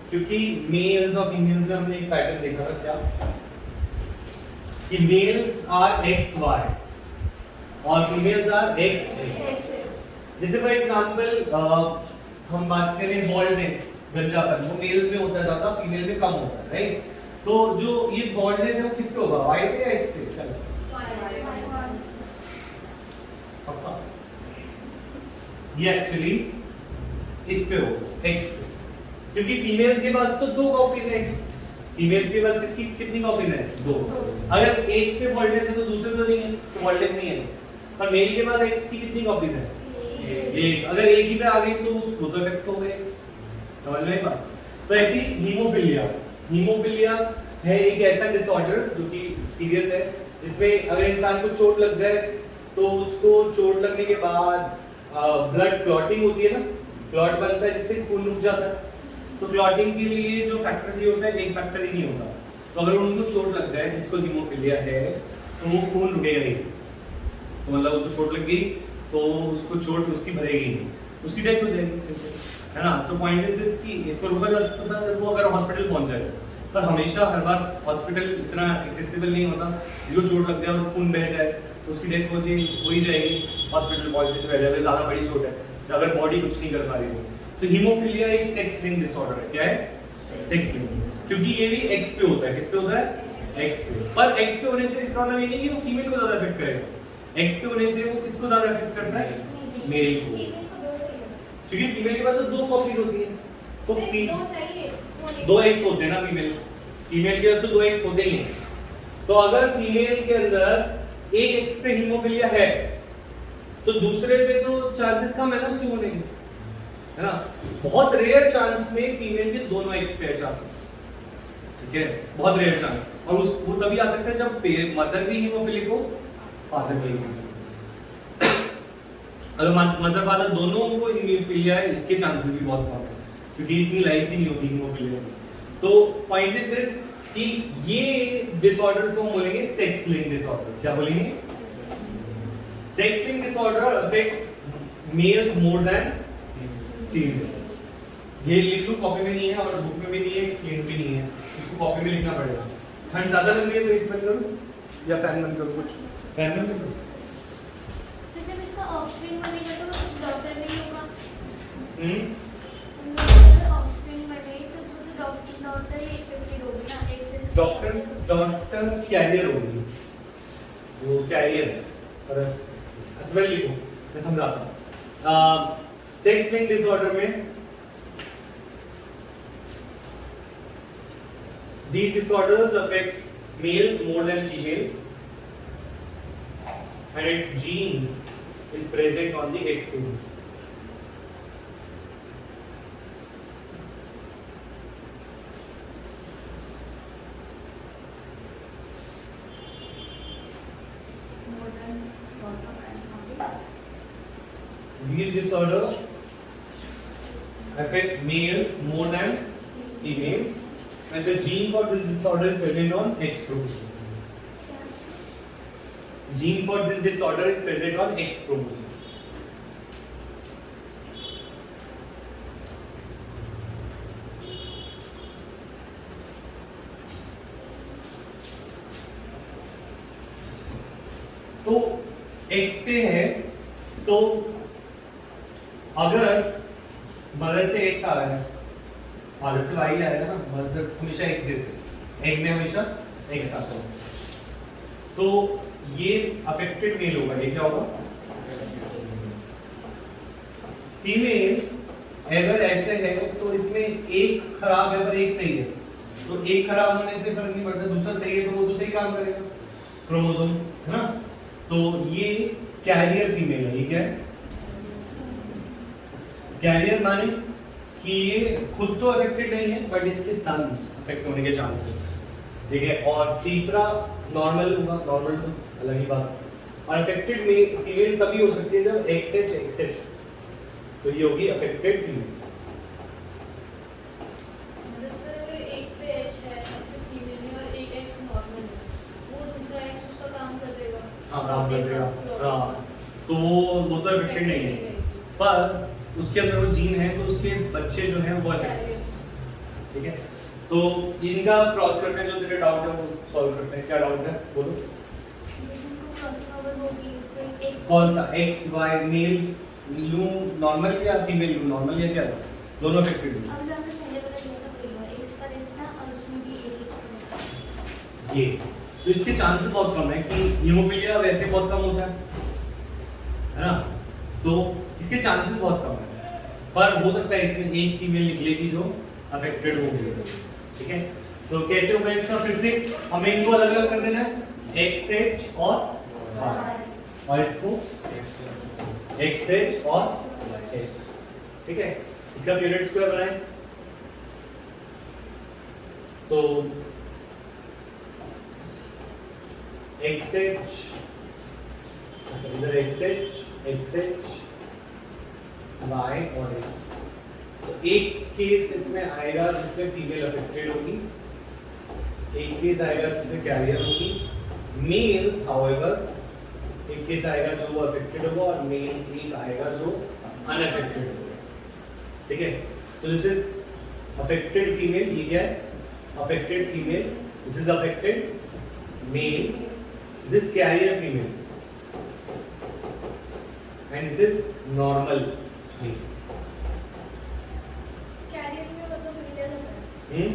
क्योंकि मेल्स और फीमेल्स में हमने एक पैटर्न देखा था क्या, कि मेल्स आर XY और फीमेल्स आर XX। जैसे फॉर एग्जांपल हम बात करें बॉल्डनेस, गंजापन, वो मेल्स में होता है ज्यादा, फीमेल में कम होता है, राइट? तो जो ये बॉल्डनेस है वो किस पे होगा, वाई पे या एक्स पे? चलो पक्का ये एक्चुअली इस पे होगा, एक्स पे, क्योंकि फीमेल्स के पास तो 2 कॉपीज है एक्स। फीमेल्स के पास किसकी कितनी कॉपीज है? 2। अगर एक पे बॉल्डनेस है तो दूसरे पे नहीं है, तो बॉल्डनेस नहीं है। पर मेल के पास एक्स की कितनी कॉपीज है? एक। अगर एक ही पे आ गई तो उसको तो इफेक्ट हो गए। समझ में बात? तो ऐसी हीमोफिलिया है एक ऐसा डिसऑर्डर जो कि सीरियस है, जिसमें अगर इंसान को चोट लग जाए तो उसको चोट लगने के बाद ब्लड क्लॉटिंग होती है ना, क्लॉट बनता है जिससे खून रुक जाता है। तो क्लॉटिंग के लिए जो फैक्टर चाहिए होता है एक फैक्टर ही नहीं होता। तो अगर उनको चोट लग जाए जिसको हीमोफिलिया है तो वो खून रुकेगा ही, तो मतलब उसको चोट लग गई तो उसको चोट उसकी भरेगी नहीं, उसकी डेथ हो जाएगी, सिंपल है ना। तो पॉइंट इज दिस कि इसको रोका जा सकता है वो अगर हॉस्पिटल पहुंच जाए, पर हमेशा हर बार हॉस्पिटल इतना एक्सेसिबल नहीं होता। जो चोट लग जाए और खून बह जाए तो उसकी डेथ हो ही जाएगी हॉस्पिटल पहुंचने से पहले, अगर ज़्यादा बड़ी चोट है, अगर बॉडी कुछ नहीं कर पा रही तो हीमोफिलिया एक सेक्स लिंक्ड डिसऑर्डर है। क्या है? सेक्स लिंक्ड, क्योंकि ये भी एक्स पे होता है। किस पे होता है? एक्स पे। पर एक्स पे होने से इसका मतलब ये नहीं कि वो फीमेल को ज़्यादा इफेक्ट करेगा। एक्स पे होने से वो किसको ज़्यादा इफेक्ट करता है? मेल को, क्योंकि फीमेल के पास तो 2 कॉपीज होती हैं, तो 2 एक्स होते हैं ना फीमेल के पास तो 2 एक्स होते ही हैं। तो अगर फीमेल के अंदर एक एक्स पे हीमोफिलिया है तो दूसरे पे तो चांसेस कम है ना उसके होने के, है ना। बहुत रेयर चांस में फीमेल के दोनों एक्स पेयर आ सकते हैं, ठीक है, बहुत रेयर चांस। और उस वो तभी आ सकता है जब मदर भी हीमोफिलिक हो, फादर भी हीमोफिलिक। अगर मदर फादर दोनों को हीमोफिलिया है, इसके चांसेस भी बहुत कम है, क्योंकि इतनी लाइफ ही नहीं होती हीमोफिलिया में। तो पॉइंट इज दिस कि ये डिसऑर्डर्स को हम बोलेंगे सेक्स लिंक डिसऑर्डर। क्या बोलेंगे? Sex link disorder affect males more than females. ये लिख लो, कॉपी में नहीं है और बुक में भी नहीं है, एक्सप्लेन भी नहीं है, इसको कॉपी में लिखना पड़ेगा। ठंड ज्यादा लग रही है तो इस बंद करो या फैन बंद करो, कुछ फैन बंद करो। सर जब इसका ऑफस्प्रिंग बनेगा तो डॉक्टर नहीं होगा। ऑफस्प्रिंग बने तो डॉक्टर ही इफेक्टेड होगी ना, एक्सेस डॉक्टर कैरियर होगी, वो कैरियर है। पर अच्छा पहले लिखो, मैं समझाता हूँ। सेक्स लिंक डिसऑर्डर में these disorders affect males more than females and its gene is present on the X chromosome. These disorders affect males more than females, and the gene for this disorder is present on X chromosome. Gene for this disorder is present on X chromosome. तो X पे है, तो अगर mother से X आ रहा है, father से Y आएगा ना, मदर हमेशा X देते हैं, एग में हमेशा X आता है। तो ये अफेक्टेड मेल होगा, ये क्या होगा? फीमेल अगर ऐसे है तो इसमें एक खराब है पर एक सही है, तो एक खराब होने से फर्क नहीं पड़ता, दूसरा सही है तो वो तो सही काम करेगा, क्रोमोसोम, है ना। तो ये कैरियर फीमेल है, ये क्या है? कैरियर माने कि ये खुद तो अफेक्टेड नहीं है बट इसके सन्स अफेक्ट होने के चांसेस, ठीक है। और तीसरा नॉर्मल होगा, नॉर्मल तो अलग ही बात है। और अफेक्टेड में फीमेल तभी हो सकती है जब XH, तो ये होगी अफेक्टेड फीमेल। मतलब सर अगर एक पे H है, जैसे फीमेल में, और एक X नॉर्मल है, वो दूसरा X उसका काम कर देगा। हाँ, काम कर देगा, हाँ। तो वो तो अफेक्टेड नहीं है, पर उसके अंदर वो जीन है तो उसके बच्चे जो हैं वो अफेक्टेड, ठीक है। तो इनका क्रॉस करके जो तेरे डाउट है वो सॉल्व करते हैं। क्या डाउट है बोलो? कौन सा X Y मेल लूं नॉर्मल या फीमेल लूं नॉर्मल या क्या, दोनों अफेक्टेड हैं। अब जो हमने पहले बताया था वही X पर X ना, और उसमें भी एक ये तो इसके चांसेस बहुत कम है कि हीमोफिलिया वैसे बहुत कम होता है ना, तो इसके चांसेस बहुत कम है, पर हो सकता है इसमें एक फीमेल निकलेगी जो अफेक्टेड होगी, ठीक है। तो कैसे होगा इसका? फिर से हमें इनको अलग अलग कर देना है, XH और इसको XH और X, ठीक है। इसका पीरियड स्क्वायर बनाएं तो XH, अच्छा इधर XH Y और X, तो एक केस इसमें आएगा जिसमें फीमेल अफेक्टेड होगी, एक केस आएगा जिसमें कैरियर होगी। मेल्स हाउएवर एक केस आएगा जो वो अफेक्टेड होगा और मेल एक आएगा जो अनअफेक्टेड होगा, ठीक है। तो दिस इज अफेक्टेड फीमेल, ये क्या है? Affected female, this is affected male, this is carrier female and this is normal male. Carrier में मतलब हिडन होता है।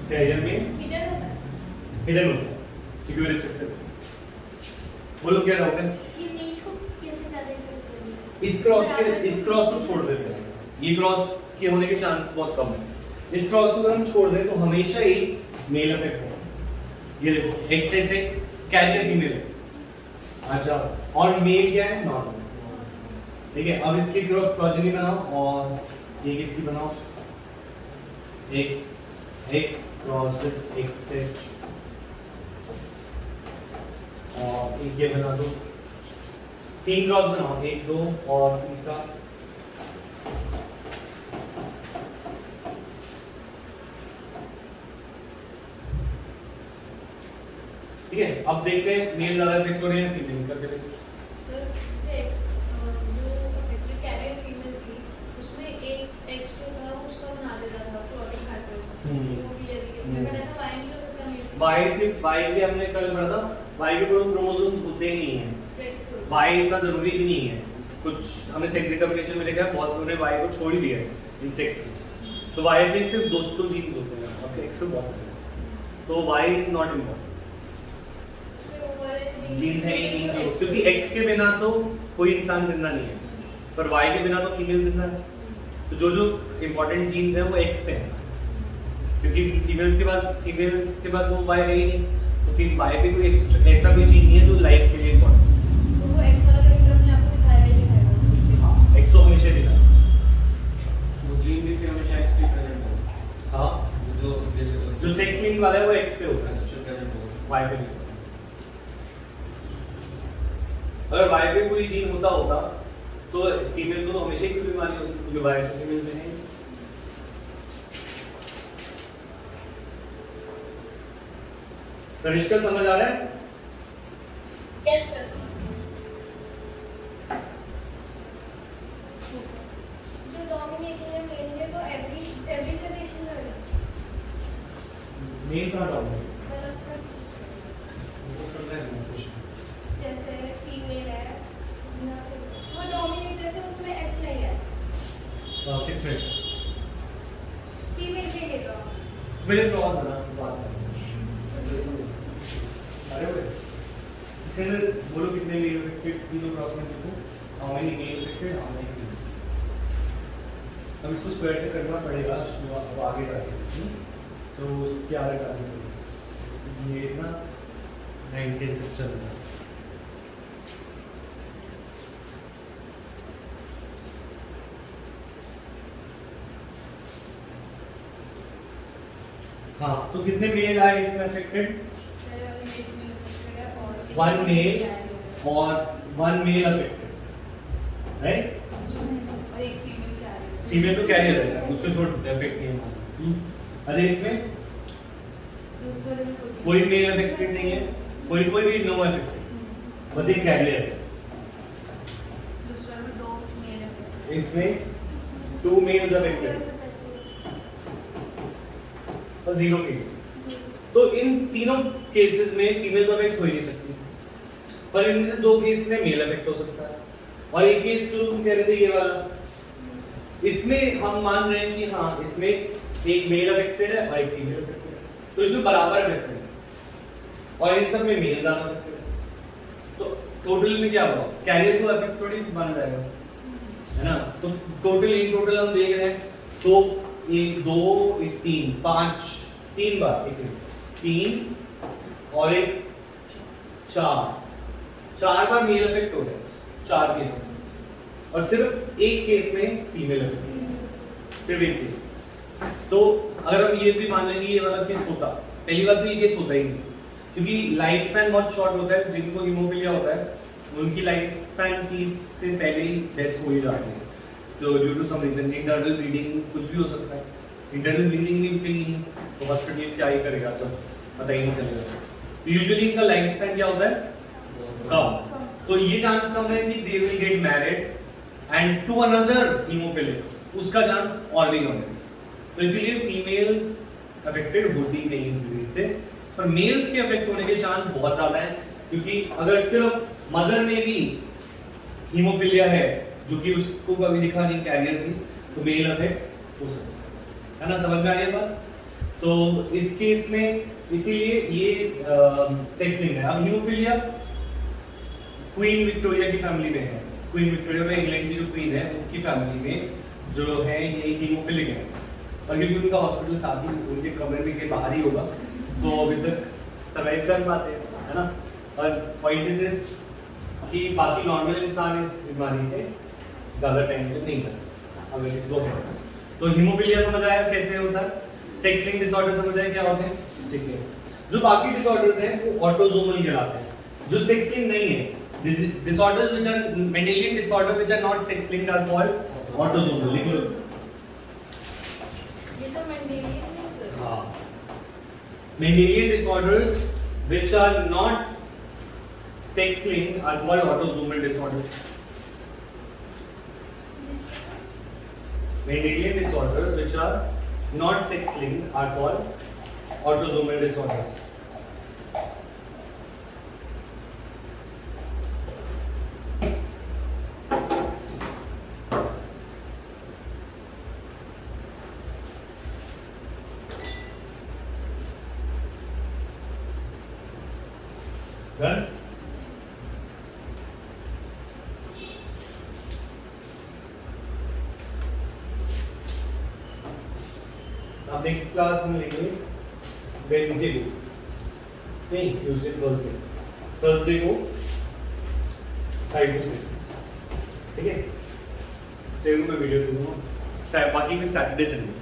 कैरियर में हिडन होता है। हिडन होता है क्योंकि वो रिसेसिव। बोलो क्या डाउट है? ये मेल को कैसे ज्यादा इफेक्ट करेगा? इस क्रॉस को छोड़ देते हैं, ये क्रॉस के होने के चांस बहुत कम है। इस क्रॉस को अगर हम छोड़ दें तो हमेशा ही मेल अफेक्ट होगा। ये देखो XHX कैरियर फीमेल है, अच्छा, और मेल क्या है? नॉर्मल। ठीक है, अब इसकी प्रोजेनी बनाओ और एक इसकी बनाओ, x क्रॉस विद xh, और एक ये बना दो, 3 क्रॉस बनाओ, 1 2 और तीसरा। ठीक है, अब देखते हैं मेल ज्यादा इफेक्ट हो रहे हैं फीमेल करके देखते हैं। सर सेक्स जो अफेक्टेड कैरियर फीमेल थी उसमें एक एक्स जो था वो उसका बना देता था प्रोटीन फैक्टर हीमोफिलिया के केस में, बट ऐसा वाई नहीं कर सकता मेल से। वाई से हमने कल पढ़ा था, वाई के कोई क्रोमोसोम होते ही नहीं है, वाई इतना जरूरी भी नहीं है। कुछ हमने सेक्स डिटरमिनेशन में देखा है, बहुत लोगों ने वाई को छोड़ ही दिया है इन सेक्स में। तो वाई में सिर्फ 200 जीन्स होते हैं और एक्स में बहुत सारे, तो Y is not important, gene है ही नहीं, क्योंकि एक्स के बिना तो कोई इंसान जिंदा नहीं है, पर वाई के बिना तो फीमेल जिंदा है। तो जो जो इम्पोर्टेंट जीन्स है वो एक्स पे है, क्योंकि फीमेल्स के पास वो वाई है ही नहीं, तो फिर वाई पे कोई ऐसा कोई जीन नहीं है जो लाइफ के लिए इम्पोर्टेंट है। तो वो एक्स वाला कैरेक्टर अपने आप को दिखाएगा ही दिखाएगा। हाँ, एक्स तो हमेशा दिखा, वो जीन भी फिर हमेशा एक्स पे प्रेजेंट होगा। हाँ, जो सेक्स लिंक वाला है वो एक्स पे होता है, जो प्रेजेंट होगा। वाई पे नहीं। अगर वाई पे कोई जीन होता तो फीमेल्स को तो हमेशा ही कोई बीमारी होती, क्योंकि वाई पे फीमेल में है। तनिष्का समझ आ रहा है? Yes sir. जो डोमिनेटिंग है मेल में वो एवरी जनरेशन में है, मेल कहाँ डाउन है? मतलब वो समझा नहीं कुछ। जैसे फीमेल है वो डोमिनेट, जैसे उसमें एच नहीं है किसमें? फीमेल के लिए तो मेरे क्रॉस बना बात है। अरे भाई इसे बोलो कितने मेल इफेक्टेड, तीनों क्रॉस में देखो how many male affected, how many female. अब इसको स्क्वायर से करना पड़ेगा, अब आगे जाके तो क्या लगा ये ना 19 चल रहा है। हाँ, तो कितने मेल आए इसमें अफेक्टेड? 1 मेल और 1 मेल अफेक्टेड, राइट? और एक फीमेल कैरियर। फीमेल तो कैरियर रहता है, उसको छोड़ देते हैं, अफेक्ट नहीं होता। अच्छा, इसमें दूसरे में कोई मेल अफेक्टेड नहीं है, कोई भी नो अफेक्टेड, बस एक कैरियर है। दूसरा में 2 मेल है, इसमें 2 मेल्स अफेक्टेड और 0 फीमेल। तो इन तीनों केसेस में फीमेल तो अफेक्ट हो ही नहीं सकती, पर इनमें से 2 केस में मेल अफेक्ट हो सकता है। और एक केस जो तुम कह रहे थे ये वाला, इसमें हम मान रहे हैं कि हाँ इसमें एक मेल अफेक्टेड है और एक फीमेल अफेक्टेड है, तो इसमें बराबर अफेक्टेड है, और इन सब में मेल ज्यादा अफेक्टेड है। तो टोटल में क्या होगा? कैरियर को अफेक्ट थोड़ी माना जाएगा, है ना? तो इन टोटल हम देख रहे हैं, तो 1 2 1 3 5 3 बार, 3 और 1 4 बार मेल अफेक्ट हो गया 4 केस में, और सिर्फ एक केस में फीमेल अफेक्ट, सिर्फ एक केस। तो अगर हम ये भी मान लें कि ये वाला केस होता, पहली बार तो ये केस होता ही नहीं, क्योंकि लाइफ स्पैन बहुत शॉर्ट होता है। जिनको हीमोफिलिया होता है उनकी लाइफ स्पैन 30 से पहले ही डेथ हो ही जाती है, तो due to some reason, internal bleeding कुछ भी हो सकता है। इंटरनल ब्लीडिंग भी कहीं नहीं तो हॉस्पिटल क्या ही करेगा, तो पता ही नहीं चलेगा। तो यूजुअली इनका लाइफ स्पैन क्या होता है? कम। तो ये चांस कम है कि they will get married and to another haemophilic, उसका चांस और भी कम है। तो इसीलिए फीमेल्स अफेक्टेड होती ही नहीं इस डिजीज से, पर मेल्स के अफेक्ट होने के चांस बहुत ज्यादा है, क्योंकि अगर सिर्फ मदर में भी हीमोफिलिया है जो कि उसको कभी दिखा नहीं, कैरियर थी, तो मेल अफेक्ट हो सकता है ना? समझ में आ गया बात? तो इस केस में इसीलिए ये सेक्स लिंक है। अब हीमोफिलिया क्वीन विक्टोरिया की फैमिली में है। क्वीन विक्टोरिया में इंग्लैंड की जो क्वीन है उनकी फैमिली में जो है ये हीमोफिलिक है, और क्योंकि उनका हॉस्पिटल साथ ही उनके कमरे में के बाहर ही होगा, तो अभी तक सर्वाइव कर पाते हैं, है ना? और पॉइंट इज दिस कि बाकी नॉर्मल इंसान इस बीमारी से ज़्यादा टेंशन नहीं कर सकता अगर किसी को है। तो हीमोफीलिया समझ आया कैसे होता है, सेक्स लिंक डिसऑर्डर समझ आया क्या होते हैं, ठीक है। जो बाकी डिसऑर्डर्स हैं वो ऑटोसोमल कहलाते हैं, जो सेक्स लिंक नहीं है, disorders which are Mendelian disorder which are not sex linked are called autosomal। लिख लो। ये तो मेंडेलियन है सर। हाँ, Mendelian disorders which are not sex linked are called autosomal disorders। Mendelian disorders which are not sex linked are called autosomal disorders। Done? अब next class में लेंगे Wednesday को, नहीं ट्यूसडे थर्सडे को 5 to 6, ठीक है। चलो मैं वीडियो दे दूंगा, बाकी फिर सैटरडे संडे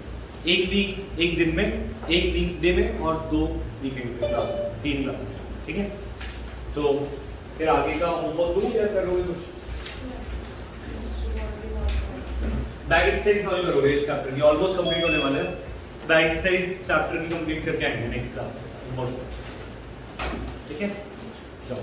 एक दिन में, एक वीकडे में और 2 वीकेंड में क्लास, 3 क्लास, ठीक है। तो फिर आगे का होमवर्क दूं या करोगे कुछ? बैक एक्सरसाइज सॉल्व करोगे इस चैप्टर की, ऑलमोस्ट कंप्लीट होने वाला है। बैक एक्सरसाइज चैप्टर की कंप्लीट करके आएंगे नेक्स्ट क्लास में, ठीक है। चलो।